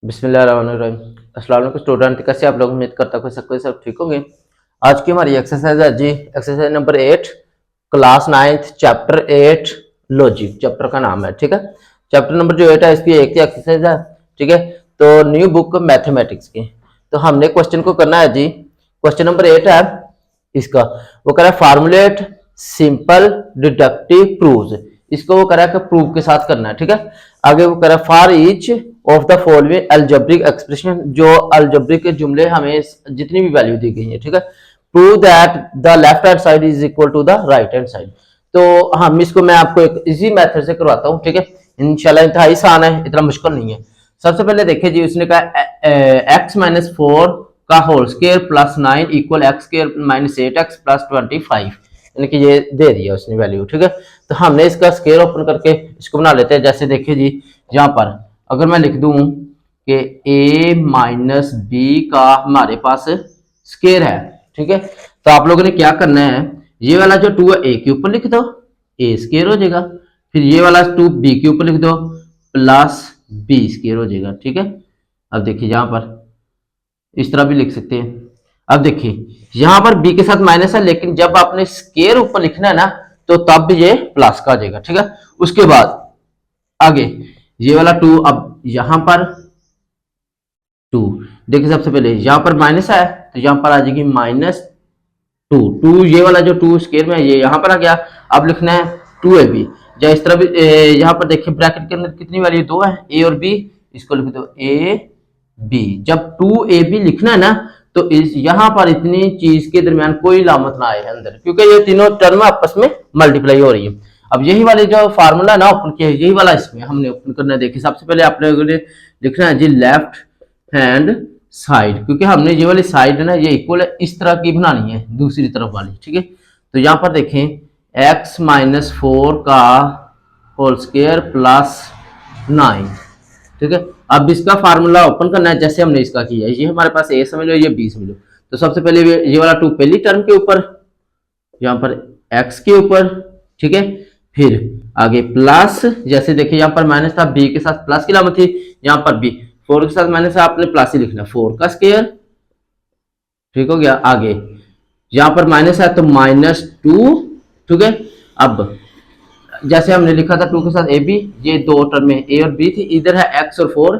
बिस्मिल्लाहिर्रहमानिर्रहीम। अस्सलाम वालेकुम स्टूडेंट, कैसे आप लोग? उम्मीद करता हूँ सबके सब ठीक होंगे। आज की हमारी एक्सरसाइज है जी, exercise number 8, class 9th, chapter 8 logic chapter का नाम है। ठीक है, चैप्टर नंबर जो 8 है इसकी एक ही एक्सरसाइज है। ठीक है, तो न्यू बुक मैथमेटिक्स की, तो हमने क्वेश्चन को करना है जी। क्वेश्चन नंबर 8 है इसका, वो कह रहा है फार्मूलेट सिंपल डिडक्टिव प्रूव्स। इसको वो कह रहा है कि प्रूव के साथ करना है। ठीक है, आगे वो कह रहा है for each of the following algebraic expression, जो अलजेब्रिक के जुमले हमें जितनी भी वैल्यू दी गई है। ठीक है, prove that the left hand side is equal to the right hand side. तो हम इसको मैं आपको एक इजी मेथड से करवाता हूँ। ठीक है, इंशाल्लाह इंतहाई आसान है, इतना मुश्किल नहीं है। सबसे पहले देखिए जी, उसने कहा x-4 का whole square plus 9 equal x square minus 8x plus 25, यानी कि ये दे दिया उसने वैल्यू। ठीक है, तो हमने इसका स्क्वायर ओपन करके इसको बना लेते हैं। जैसे देखिए जी, यहाँ पर अगर मैं लिख दूं कि a माइनस बी का हमारे पास स्क्वायर है। ठीक है, तो आप लोगों ने क्या करना है, ये वाला जो 2 है a के ऊपर लिख दो, a स्क्वायर हो जाएगा। फिर ये वाला 2 b के ऊपर लिख दो, प्लस b स्क्वायर हो जाएगा। ठीक है, अब देखिए यहाँ पर इस तरह भी लिख सकते हैं। अब देखिए यहां पर b के साथ माइनस है, लेकिन जब आपने स्क्वायर ऊपर लिखना है ना, तो तब ये प्लस का आ जाएगा। ठीक है, उसके बाद आगे ये वाला 2, अब यहां पर 2, देखिए सबसे पहले यहां पर माइनस है, तो यहां पर आ जाएगी -2। ये वाला जो 2 स्क्वायर में है, ये यहां पर आ गया। अब लिखना है 2ab, या इस तरह भी यहां पर देखिए ब्रैकेट के अंदर कितनी वैल्यू 2 है, a और b, इसको लिख दो ab। जब 2ab लिखना है ना, तो इस यहां पर इतनी चीज के दरमियान कोई लामत ना आए अंदर, क्योंकि ये तीनों टर्म आपस में मल्टीप्लाई हो रही है। अब यही वाले जो फार्मूला ना ओपन किया, यही वाला इसमें हमने ओपन करना है। देखिए सबसे पहले आप लोगों ने लिखना है जी लेफ्ट हैंड साइड, क्योंकि हमने ये वाली साइड है ना, ये इक्वल है, इस तरह की बनानी है दूसरी तरफ वाली। ठीक है, तो यहाँ पर देखें x-4 का होल स्क्वायर प्लस 9। ठीक है, अब इसका फार्मूला ओपन करना है जैसे हमने इसका किया है। ये हमारे पास a समझ लो, ये b समझ लो। तो सबसे पहले ये वाला 2 पहली टर्म के ऊपर, यहाँ पर x के ऊपर। ठीक है, फिर आगे प्लस, जैसे देखिए यहाँ पर माइनस था, b के साथ प्लस की लामत थी, यहाँ पर b 4 के साथ माइनस, आपने प्लस ही लिखना, 4 का स्क्वायर। ठीक हो गया, आगे यहाँ पर माइनस है तो -2। ठीक है, अब जैसे हमने लिखा था 2 के साथ ए बी, ये दो टर्म में a और b थी, इधर है x और 4,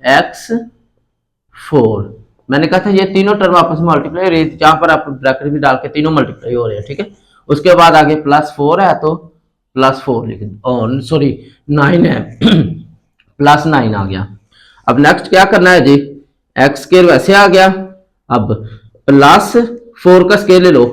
x4। मैंने कहा था ये तीनों टर्म आपस में मल्टीप्लाई हो रही है, जहां पर आप ब्रैकेट भी डाल के तीनों मल्टीप्लाई हो रहे हैं। ठीक है, उसके बाद आगे +4 है, तो +4 लिख दो, सॉरी 9 है +9 आ गया। अब नेक्स्ट क्या करना है जी, एक्स स्क्वायर वैसे आ गया, अब +4 का स्क्वायर ले लो।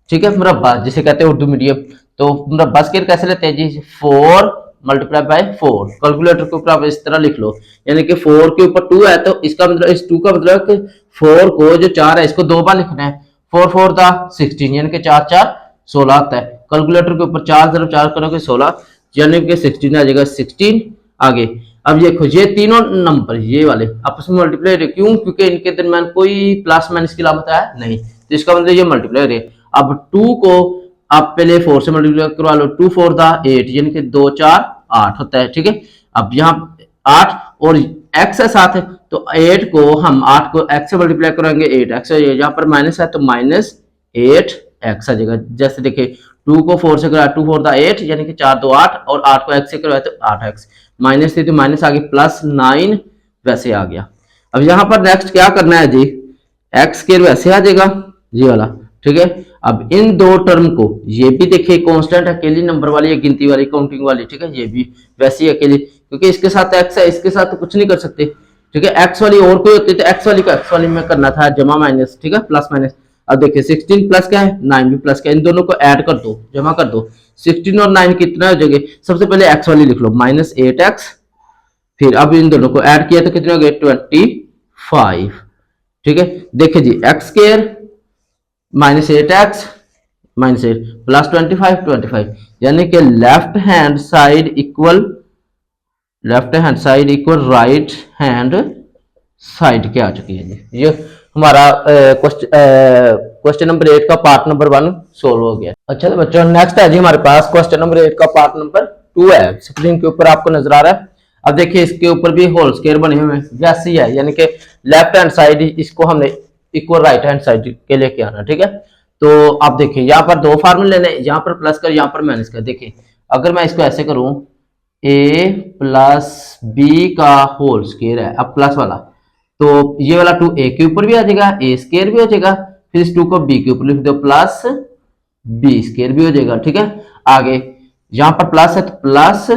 ठीक है, मुरब्बा जिसे कहते हैं उर्दू मीडियम, तो मुरब्बा स्क्वायर कैसे लेते हैं जी, 4 मल्टीप्लाई बाय 4। कैलकुलेटर के ऊपर आप इस तरह लिख लो, यानी कि 4 के ऊपर 2 है, तो इसका मतलब इस 2 का मतलब कि 4 को जो 4 है इसको 2 बार लिखना है। 4 4 था 16, यानी कि 4 4 16 आता है। कैलकुलेटर के ऊपर 4 0 4 करोगे 16, यानी कि 16 आ जाएगा 16। आगे अब देखो ये तीनों नंबर ये वाले आपस में मल्टीप्लाई हो रहे, क्यों? क्योंकि इनके दरमियान कोई प्लस माइनस की लामत है नहीं, तो इसका मतलब ये मल्टीप्लाई हो रहे। अब 2 को आप पहले 4 से मल्टीप्लाई करवा लो, 2 4 था 8, यानी कि 2 4 8 होता है। ठीक है, अब यहाँ 8 और x है साथ है, तो 8 को हम 8 को x से मल्टीप्लाई करेंगे, 8x है। यहाँ पर माइनस है तो -8x आ जाएगा। जैसे देखिए 2 को 4 से कराया, 2 4 था 8, यानी कि 4 2 8, और 8 को x से करवाया तो 8x, माइनस थी तो माइनस आ गई, +9 वैसे आ गया। अब यहाँ पर नेक्स्ट क्या करना है जी, एक्स स्क्वायर वैसे आ जाएगा ये वाला। ठीक है, अब इन दो टर्म को, ये भी देखिए कांस्टेंट अकेली नंबर वाली है, गिनती वाली काउंटिंग वाली। ठीक है, ये भी वैसी अकेली, क्योंकि इसके साथ एक्स है, इसके साथ तो कुछ नहीं कर सकते। ठीक है, एक्स वाली और कोई होती तो एक्स वाली का एक्स वाली में करना था, जमा माइनस। ठीक है, प्लस माइनस। अब देखिए 16 प्लस क्या है, 9 भी प्लस क्या है, इन दोनों को ऐड कर दो, जमा कर दो। 16 और 9 कितना हो जाएंगे, सबसे पहले एक्स वाली लिख लो, -8x। फिर अब इन दोनों को ऐड किया तो कितने हो गए, 25। ठीक है, देखिए जी एक्स स्क्वायर -8x -8 प्लस 25, यानी कि left hand side equal right hand side क्या आ चुकी है जी। ये हमारा क्वेश्चन नंबर 8 का पार्ट नंबर 1 सोल्व हो गया। अच्छा तो बच्चों नेक्स्ट है जी हमारे पास क्वेश्चन नंबर 8 का पार्ट नंबर 2 है, स्क्रीन के ऊपर आपको नजर आ रहा है। अब देखिए इसके ऊपर भी होल स्क्वायर बने हुए हैं, वैसे ही है, यानी कि लेफ्ट हैंड साइड इसको हमने इक्वल राइट हैंड साइड के लेके आना, ठीक है। तो आप देखिए यहाँ पर दो फार्मूले लेने, यहाँ पर प्लस कर, यहाँ पर माइनस कर। देखिए अगर मैं इसको ऐसे करूं, ए प्लस बी का होल स्क्वायर है, अब प्लस वाला, तो ये वाला 2a के ऊपर भी आ जाएगा, a स्क्वायर भी हो जाएगा, फिर इस 2 को b के ऊपर लिख दो, प्लस b स्क्वायर भी हो जाएगा, ठीक है। आगे यहां पर प्लस है तो प्लस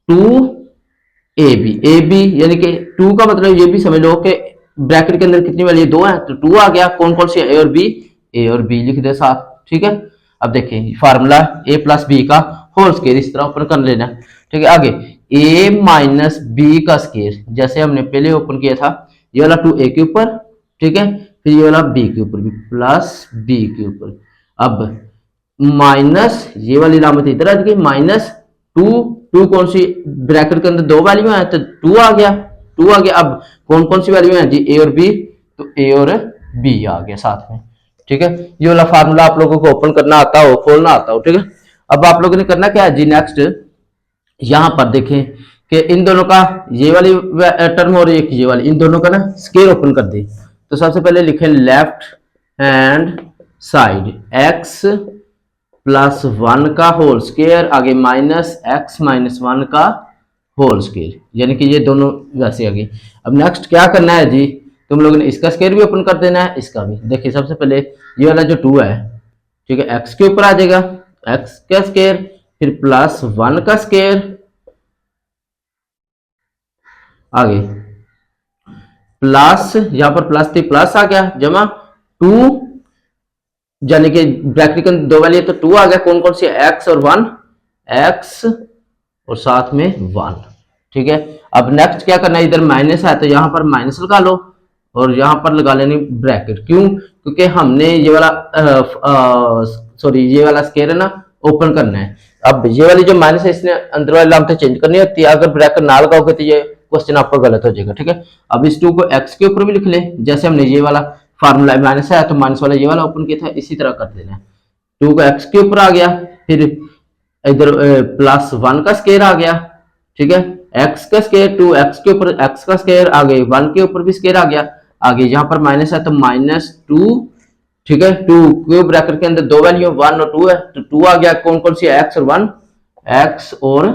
2ab यानी कि 2 का मतलब ये भी समझ लो कि ब्रैकेट के अंदर कितनी वैल्यू 2 है, तो 2 आ गया। कौन कौन सी है, a और b लिख दे साथ, ठीक है। अब देखिए फार्मूला a प्लस बी का होल स्क्वायर इस तरह ओपन कर लेना, ठीक है। आगे a माइनस बी का स्क्वायर, जैसे हमने पहले ओपन किया था, ये वाला 2a के ऊपर, ठीक है, फिर ये वाला b के ऊपर भी, प्लस b के ऊपर, अब माइनस ये वाली लामत इधर आ जाएगी, माइनस 2 कौन सी ब्रैकेट के अंदर दो वैल्यू है तो 2 आ गया, 2 आ गया। अब कौन कौन सी वैल्यू है जी, a और b, तो a और b आ गया साथ में, ठीक है। ये वाला फार्मूला आप लोगों को ओपन करना आता हो, खोलना आता हो, ठीक है। अब आप लोगों ने करना क्या है जी, नेक्स्ट यहां पर देखें कि इन दोनों का ये वाली टर्म और एक ये वाली, इन दोनों का ना स्क्वायर ओपन कर दे। तो सबसे पहले लिखें left hand side x plus 1 का होल स्क्वायर, आगे माइनस x माइनस 1 का होल स्क्वायर, यानी कि ये दोनों वैसे आ गई। अब नेक्स्ट क्या करना है जी, तुम लोगों ने इसका स्क्वायर भी ओपन कर देना है, इसका भी। देखिए सबसे पहले ये वाला जो 2 है, ठीक है, x के ऊपर आ जाएगा, x का स्क्वायर, फिर प्लस 1 का स्क्वायर, आगे प्लस, यहां पर प्लस थी, प्लस आ गया, जमा 2, यानी कि ब्रैकेट के अंदर दो वैल्यू तो 2 आ गया। कौन कौन सी, x और 1, x और साथ में 1, ठीक है। अब नेक्स्ट क्या करना है, इधर माइनस है तो यहां पर माइनस लगा लो और यहां पर लगा लेनी ब्रैकेट, क्यों, क्योंकि हमने ये वाला ये वाला स्क्वायर है ना ओपन करना है। अब ये वाली जो माइनस है इसने अंदर वाली लामतें चेंज करनी होती है, अगर ब्रैकेट ना लगाओगे तो ये क्वेश्चन आपका गलत हो जाएगा, ठीक है। अब इस 2 को x के ऊपर भी लिख ले, जैसे हमने ये वाला फार्मूला माइनस है तो माइनस वाला ये वाला ओपन किया था, इसी तरह कर देना है। 2 को x के ऊपर आ गया, फिर इधर प्लस 1 का स्क्वायर आ गया, ठीक है, x का स्क्वायर, 2x के ऊपर x का स्क्वायर, आगे 1 के ऊपर भी स्क्वायर आ गया, आगे यहाँ पर माइनस है तो -2, ठीक है। 2 के ब्रैकेट के अंदर दो वैल्यू 1 और 2 है तो 2 आ गया। कौन कौन सी है, x और 1, x और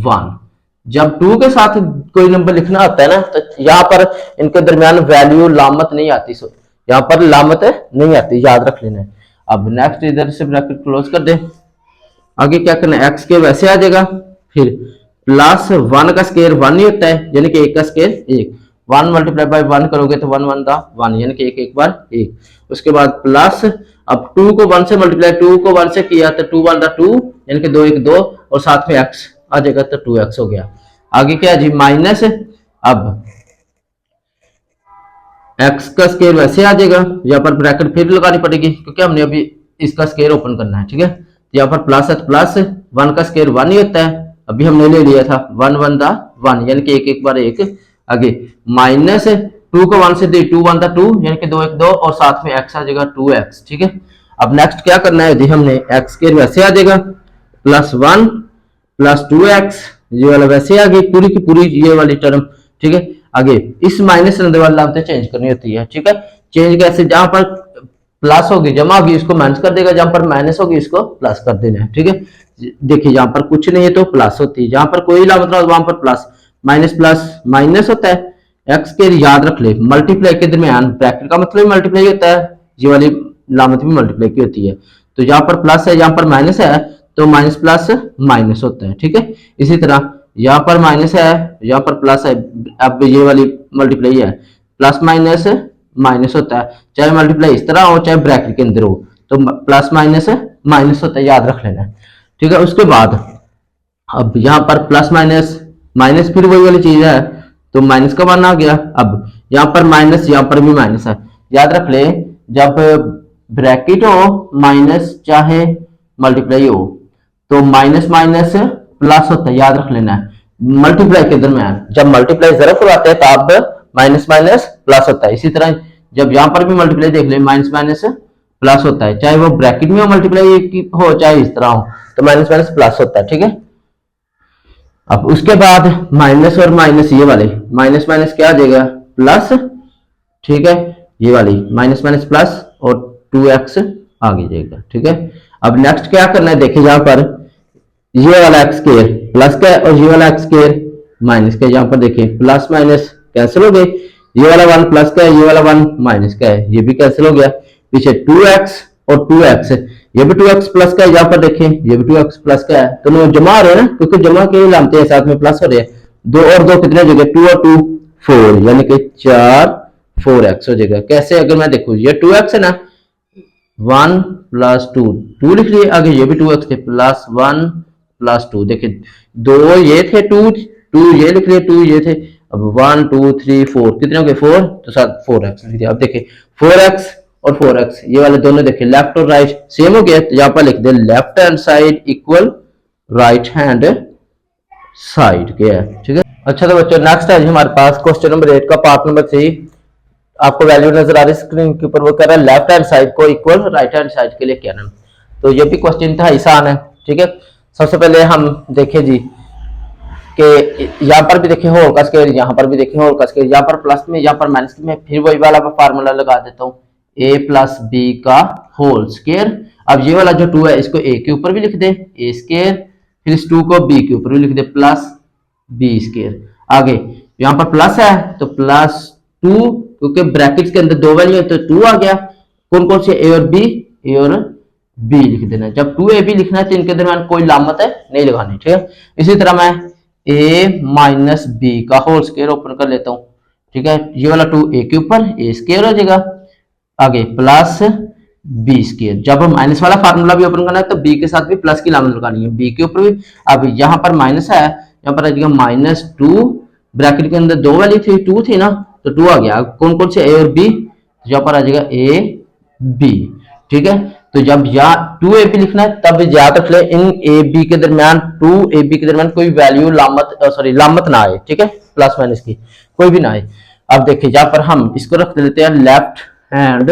1। जब 2 के साथ कोई नंबर लिखना होता है ना तो यहाँ पर इनके दरमियान वैल्यू लामत नहीं आती, यहाँ पर लामत नहीं आती, याद रख लेना है। अब नेक्स्ट इधर से ब्रैकेट क्लोज कर दे, आगे क्या करना है, x के वैसे आ जाएगा, फिर प्लस 1 का स्क्वायर 1 ही होता है, यानी कि 1 का स्क्वायर 1, 1 मल्टीप्लाई बाय 1 करोगे तो 1 1 दा 1, यानी कि 1 1 बार 1। उसके बाद प्लस, अब 2 को 1 से मल्टीप्लाई, 2 को 1 से किया तो 2 1 दा 2, यानी कि 2 1 2 और साथ में x आ जाएगा तो 2x हो गया। आगे क्या है जी, माइनस, अब x का स्क्वायर वैसे आ जाएगा, यहाँ पर ब्रैकेट फिर लगानी पड़ेगी क्योंकि हमने अभी इसका स्क्वायर ओपन करना है, ठीक है। यहाँ पर प्लस है तो प्लस 1 का स्क्वायर 1 ही होता है, अभी हमने ले लिया था 1 1 दा 1, यानी कि 1 1 बार 1। आगे माइनस 2 को 1 से दे, 2 1 दा 2, यानी कि 2 1 2 और साथ में x आ जाएगा 2x, ठीक है। अब नेक्स्ट क्या करना है जी, हमने x स्क्वायर वैसे आ जाएगा, प्लस 1 प्लस 2x, ये वाला वैसे आ गई पूरी की पूरी ये वाली टर्म, ठीक है। आगे इस माइनस अंदर वाली लामतें चेंज करनी होती है, ठीक है। चेंज कैसे, जहां पर प्लस होगी जमा होगी इसको माइनस कर देगा, जहां पर माइनस होगी इसको प्लस कर देना है, ठीक है। देखिए जहां पर कुछ नहीं है तो प्लस होती है, जहां पर कोई लामत ना हो वहां पर प्लस, माइनस प्लस माइनस होता है। एक्स के याद रख ले, मल्टीप्लाई के दरमियान ब्रैकेट का मतलब मल्टीप्लाई होता है, ये वाली लामत भी मल्टीप्लाई की होती है। तो जहां पर प्लस है जहां पर माइनस है तो माइनस प्लस माइनस होता है, ठीक है। इसी तरह यहाँ पर माइनस है यहाँ पर प्लस है, अब ये वाली मल्टीप्लाई है, प्लस माइनस माइनस होता है, चाहे मल्टीप्लाई इस तरह हो चाहे ब्रैकेट के अंदर हो, तो प्लस माइनस माइनस होता है, याद रख लेना, ठीक है। उसके बाद अब यहाँ पर प्लस माइनस माइनस फिर वही वाली चीज है तो माइनस का मान आ गया। अब यहाँ पर माइनस यहाँ पर भी माइनस है, याद रख ले, जब ब्रैकेट हो माइनस चाहे मल्टीप्लाई हो तो माइनस माइनस प्लस होता है, याद रख लेना है। मल्टीप्लाई के दरमियान जब मल्टीप्लाई जरफ करवाते हैं तब माइनस माइनस प्लस होता है। इसी तरह जब यहाँ पर भी मल्टीप्लाई देख ले माइनस माइनस प्लस होता है, चाहे वो ब्रैकेट में हो मल्टीप्लाई हो चाहे इस तरह हो तो माइनस माइनस प्लस होता है, ठीक है। अब उसके बाद माइनस और माइनस, ये वाले माइनस माइनस क्या आ जाएगा प्लस, ठीक है, ये वाली माइनस माइनस प्लस और 2x आगे जाएगा, ठीक है। अब नेक्स्ट क्या करना है, देखिए यहाँ पर ये वाला एक्स स्क्वायर प्लस का है और ये वाला एक्स स्क्वायर माइनस का है। यहाँ पर देखिए प्लस माइनस कैंसिल हो गए, ये वाला 1 प्लस का है, ये वाला 1 माइनस का है, ये भी कैंसिल हो गया। पीछे 2x और 2x, ये भी 2x प्लस का है, यहाँ पर देखें ये भी 2x प्लस का है, दोनों जमा हो रहे हैं ना, क्योंकि जमा के लाते हैं साथ में प्लस हो रहे हैं। 2 और 2 कितने हो जाएगा, 2 और 2 4, यानी कि 4x हो जाएगा। कैसे, अगर मैं देखूं ये 2x है ना, 1 प्लस 2 लिख लिए, आगे ये भी 2x थे प्लस 1 प्लस 2, देखिए 2 ये थे, 2 ये लिख लिए, 2 ये थे। अब 1 2 3 4 कितने हो गए 4, तो साथ 4x लिख दिया। अब देखिए 4x और 4x ये वाले दोनों देखिए लेफ्ट और राइट सेम हो गया, तो यहाँ पर लिख they left hand side equal right hand side के है, ठीक है। अच्छा तो बच्चों नेक्स्ट है जी हमारे पास क्वेश्चन नंबर 8 का पार्ट नंबर 3। आपको वैल्यू नजर आ रही है स्क्रीन के ऊपर, वो कह रहा है लेफ्ट हैंड साइड को इक्वल राइट हैंड साइड के लिए क्या नाम। तो ये भी क्वेश्चन था आसान है, ठीक है। सबसे पहले हम देखें जी कि यहाँ पर भी देखें होल का स्क्वायर, यहाँ पर भी देखें होल का स्क्वायर, यहाँ पर प्लस में यहाँ पर माइनस में, फिर वही वाला मैं फार्मूला लगा देता हूँ a प्लस बी का होल स्क्वायर। अब ये वाला जो 2 है इसको a के ऊपर भी लिख दे a स्क्वायर, फिर इस 2 को b के ऊपर भी लिख दे प्लस b स्क्वायर। आगे यहाँ पर प्लस है तो प्लस 2, क्योंकि ब्रैकेट्स के अंदर 2 वैल्यू है तो 2 आ गया। कौन कौन से a और b लिख देना। जब 2ab लिखना है तो इनके दरमियान कोई लामत है नहीं लगानी, ठीक है। इसी तरह मैं a माइनस बी का होल स्क्वायर ओपन कर लेता हूँ, ठीक है। ये वाला 2 a के ऊपर a स्क्वायर हो जाएगा, आगे प्लस बी स्क्वायर। जब हम माइनस वाला फार्मूला भी ओपन करना है तो बी के साथ भी प्लस की लामत लगानी है, बी के ऊपर भी। अब यहाँ पर माइनस है, यहाँ पर आ जाएगा -2, ब्रैकेट के अंदर 2 वैल्यू थी, 2 थी ना, तो 2 आ गया। कौन कौन से a और b, यहाँ पर आ जाएगा a b, ठीक है। तो जब या 2ab लिखना है तब याद रख ले इन ab के दरमियान 2ab के दरमियान कोई वैल्यू लामत ना आए, ठीक है, प्लस माइनस की कोई भी ना आए। अब देखिए यहाँ पर हम इसको रख देते हैं लेफ्ट हैंड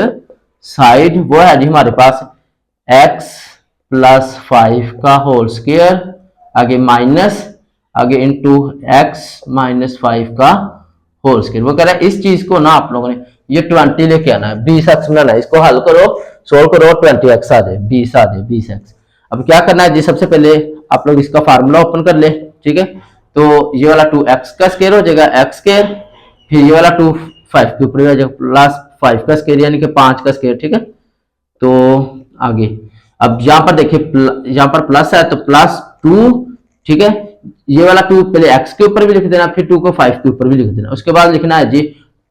साइड, वो है जी हमारे पास x प्लस 5 का होल स्क्वायर, आगे माइनस, आगे इंटू x माइनस 5 का होल स्क्वायर। वो कह रहा है इस चीज को ना आप लोगों ने ये 20 लेके आना है, 20x बनाना है, इसको हल करो, सोल्व करो, 20x आ जाए, 20 आ जाए, 20x। अब क्या करना है जी, सबसे पहले आप लोग इसका फार्मूला ओपन कर ले, ठीक है। तो ये वाला 2x का स्क्वायर हो जाएगा x स्क्वायर, फिर ये वाला 2 5 के ऊपर हो जाएगा प्लस 5 का स्क्वायर यानी कि 5 का स्क्वायर, ठीक है। तो आगे अब यहाँ पर देखिए यहाँ पर प्लस है तो प्लस 2, ठीक है। ये वाला 2 पहले x के ऊपर भी लिख देना, फिर 2 को 5 के ऊपर भी लिख देना। उसके बाद लिखना है जी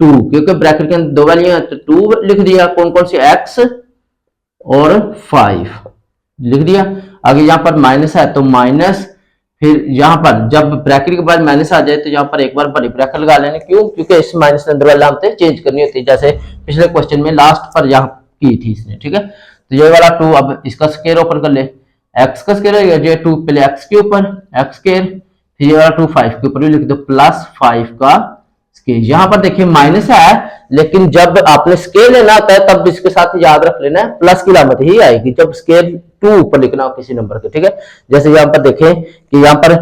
2, क्योंकि ब्रैकेट के अंदर 2 वैल्यू है तो 2 लिख दिया। कौन कौन सी, x और 5 लिख दिया। आगे यहाँ पर माइनस है तो माइनस, फिर यहाँ पर जब ब्रैकेट के बाद माइनस आ जाए तो यहाँ पर एक बार बड़ी ब्रैकेट लगा लेने, क्यों, क्योंकि इस माइनस अंदर वाला हमसे चेंज करनी होती है, जैसे पिछले क्वेश्चन में लास्ट पर यहाँ की थी इसने, ठीक है। तो ये वाला 2, अब इसका स्क्वायर ओपन कर ले, x का स्क्वायर हो गया 2 पहले x के ऊपर x स्क्वायर, फिर ये वाला 2 5 के ऊपर भी लिख दो प्लस 5 का स्क्वायर। यहाँ पर देखिए माइनस है, लेकिन जब आपने स्केल लेना होता है तब इसके साथ याद रख लेना है प्लस की लामत ही आएगी जब स्केल 2 ऊपर लिखना हो किसी नंबर के, ठीक है। जैसे यहाँ पर देखें कि यहाँ पर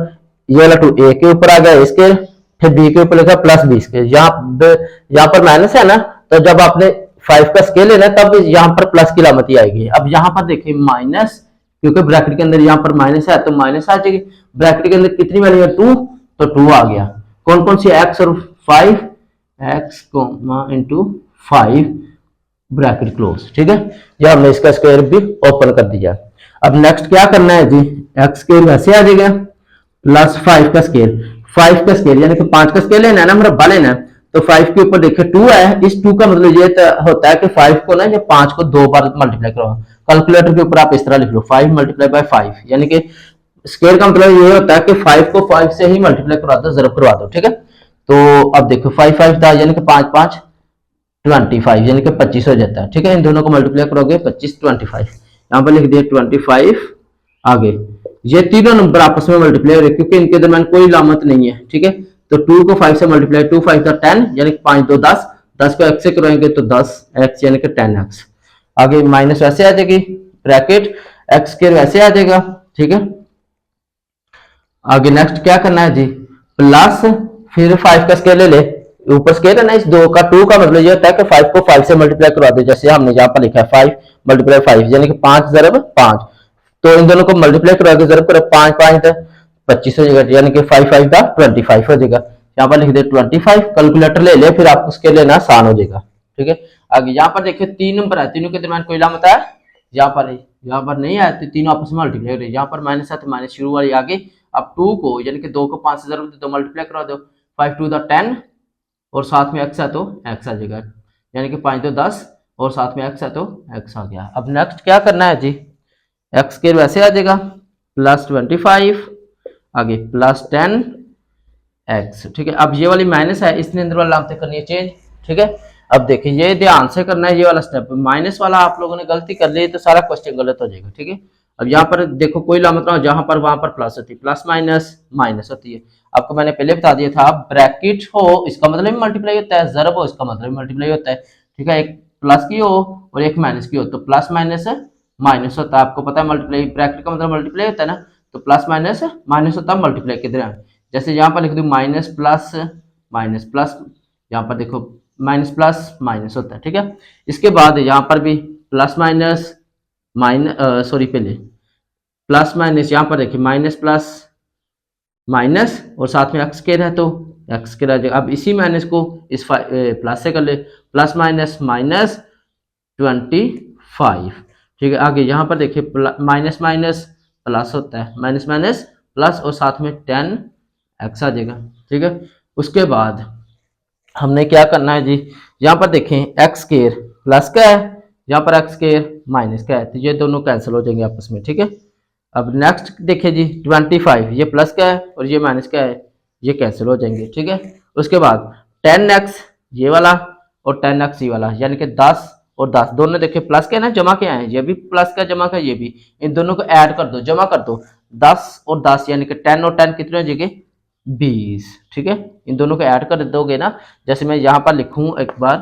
ये वाला 2 a के ऊपर आ गया स्केल, फिर b के ऊपर लिखा प्लस b स्केल। यहाँ पर माइनस है ना, तो जब आपने 5 का स्केल लेना है तब यहाँ पर प्लस की लामत ही आएगी। अब यहाँ पर देखिए माइनस, क्योंकि ब्रैकेट के अंदर यहाँ पर माइनस है तो माइनस आ जाएगी। ब्रैकेट के अंदर कितनी वैल्यू है 2, तो 2 आ गया। कौन कौन सी, x और 5, x इंटू 5 ब्रैकेट क्लोज, ठीक है। या हमने इसका स्क्वायर भी ओपन कर दिया। अब नेक्स्ट क्या करना है जी, x स्क्वायर वैसे आ जाएगा प्लस 5 का स्क्वायर, 5 का स्क्वायर यानी कि 5 का स्क्वायर लेना है ना, मुरब्बा लेना है। तो 5 के ऊपर देखिए 2 है, इस 2 का मतलब ये होता है कि 5 को ना, ये 5 को 2 बार मल्टीप्लाई करो। कैलकुलेटर के ऊपर आप इस तरह लिख लो 5 मल्टीप्लाई बाय 5, यानी कि स्क्वायर का मतलब ये होता है कि 5 को 5 से ही मल्टीप्लाई करवा दो, जरूर करवा दो, ठीक है। तो अब देखो 5 5 था यानी कि 5 5 25 यानी कि 25 हो जाता है, ठीक है। इन दोनों को मल्टीप्लाई करोगे 25 25, यहाँ पर लिख दिया 25। आगे ये तीनों नंबर आपस में मल्टीप्लाई हो रहे क्योंकि इनके दरमियान कोई लामत नहीं है, ठीक है। तो 2 को 5 से मल्टीप्लाई, 2 5 का 10 यानी कि 5 2 10, 10 को x से करोगे तो 10x यानी कि 10x। आगे माइनस वैसे आ जाएगी, ब्रैकेट x स्क्वायर वैसे आ जाएगा, ठीक है। आगे नेक्स्ट क्या करना है जी, प्लस फिर 5 का स्केयर ले ले, ऊपर स्केयर है ना इस 2 का, 2 का मतलब ये होता है कि 5 को 5 से मल्टीप्लाई करवा दे, जैसे हमने यहाँ पर लिखा है 5 मल्टीप्लाई 5 यानी कि 5 ज़रब 5, तो इन दोनों को मल्टीप्लाई करवा के ज़रब करो, 5 5 25 हो जाएगा, यानी कि 5 5 का 25 हो जाएगा। यहाँ पर लिख दे 25, कैलकुलेटर ले ले, फिर आपको स्केयर लेना आसान हो जाएगा। ठीक है, आगे यहाँ पर देखिए 3 नंबर है, तीनों के दरमियान कोई लामत है, यहाँ पर नहीं है, तो तीनों आपस में मल्टीप्लाई हो रही है, यहाँ पर माइनस है तो माइनस शुरू वाली आगे। अब 2 को यानी कि 2 को 5 से जरूर तो मल्टीप्लाई करा दो, 5 2 10 और साथ में x है तो x आ जाएगा, यानी कि 5 2 10 और साथ में x है तो x आ गया। अब नेक्स्ट क्या करना है जी, x के वैसे आ जाएगा प्लस 25, आगे प्लस 10x। ठीक है, अब ये वाली माइनस है, इसने अंदर वाला लामते करनी है चेंज। ठीक है, अब देखिए ये ध्यान से करना है, ये वाला स्टेप माइनस वाला आप लोगों ने गलती कर ली तो सारा क्वेश्चन गलत हो जाएगा। ठीक है, अब यहाँ पर देखो कोई लामत ना हो, जहां पर वहां पर प्लस होती है, प्लस माइनस माइनस होती है। आपको मैंने पहले बता दिया था, ब्रैकेट हो इसका मतलब मल्टीप्लाई होता है, ज़रब हो इसका मतलब मल्टीप्लाई होता है। ठीक है, एक प्लस की हो और एक माइनस की हो तो प्लस माइनस माइनस होता है, आपको पता है मल्टीप्लाई, ब्रैकेट का मतलब मल्टीप्लाई होता है ना, तो प्लस माइनस माइनस होता है मल्टीप्लाई के दौरान। जैसे यहाँ पर लिख दो माइनस प्लस, यहाँ पर देखो माइनस प्लस माइनस होता है। ठीक है, इसके बाद यहाँ पर भी प्लस माइनस माइनस, सॉरी पहले प्लस माइनस, यहाँ पर देखिए माइनस प्लस माइनस और साथ में एक्स स्क्वायर है तो एक्स स्क्वायर आ जाएगा। अब इसी माइनस को इस प्लस से कर ले, प्लस माइनस माइनस 25। ठीक है, आगे यहाँ पर देखिए माइनस माइनस प्लस होता है, माइनस माइनस प्लस और साथ में 10 एक्स आ जाएगा। ठीक है, उसके बाद हमने क्या करना है जी, यहाँ पर देखें एक्स स्क्वायर प्लस का है, यहाँ पर एक्स स्क्वायर माइनस का है, तो ये दोनों कैंसिल हो जाएंगे आपस में। ठीक है, अब नेक्स्ट देखिए जी 25, ये प्लस का है और ये माइनस का है, ये कैंसिल हो जाएंगे। ठीक है, उसके बाद 10x ये वाला और 10x ये वाला, यानी कि 10 और 10 दोनों देखिए प्लस के ना जमा के आए, ये भी प्लस का जमा का, ये भी, इन दोनों को ऐड कर दो, जमा कर दो, 10 और 10 यानी कि 10 और 10 कितने हो जाएंगे 20। ठीक है, इन दोनों को ऐड कर दोगे ना, जैसे मैं यहाँ पर लिखूँ एक बार,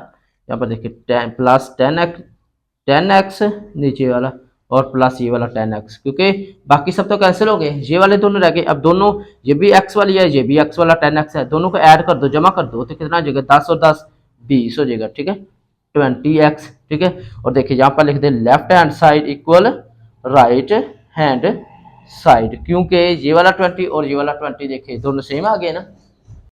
यहाँ पर देखिए प्लस 10x नीचे वाला और प्लस ये वाला 10x, क्योंकि बाकी सब तो कैंसिल हो गए, ये वाले दोनों रह गए। अब दोनों ये भी x वाली है, ये भी x वाला 10x है, दोनों को ऐड कर दो, जमा कर दो, तो कितना हो जाएगा 10 और 10 20 हो जाएगा। ठीक है, 20x। ठीक है, और देखिए यहाँ पर लिख they left hand side equal right hand side, क्योंकि ये वाला 20 और ये वाला 20 देखिए दोनों सेम आ गए ना,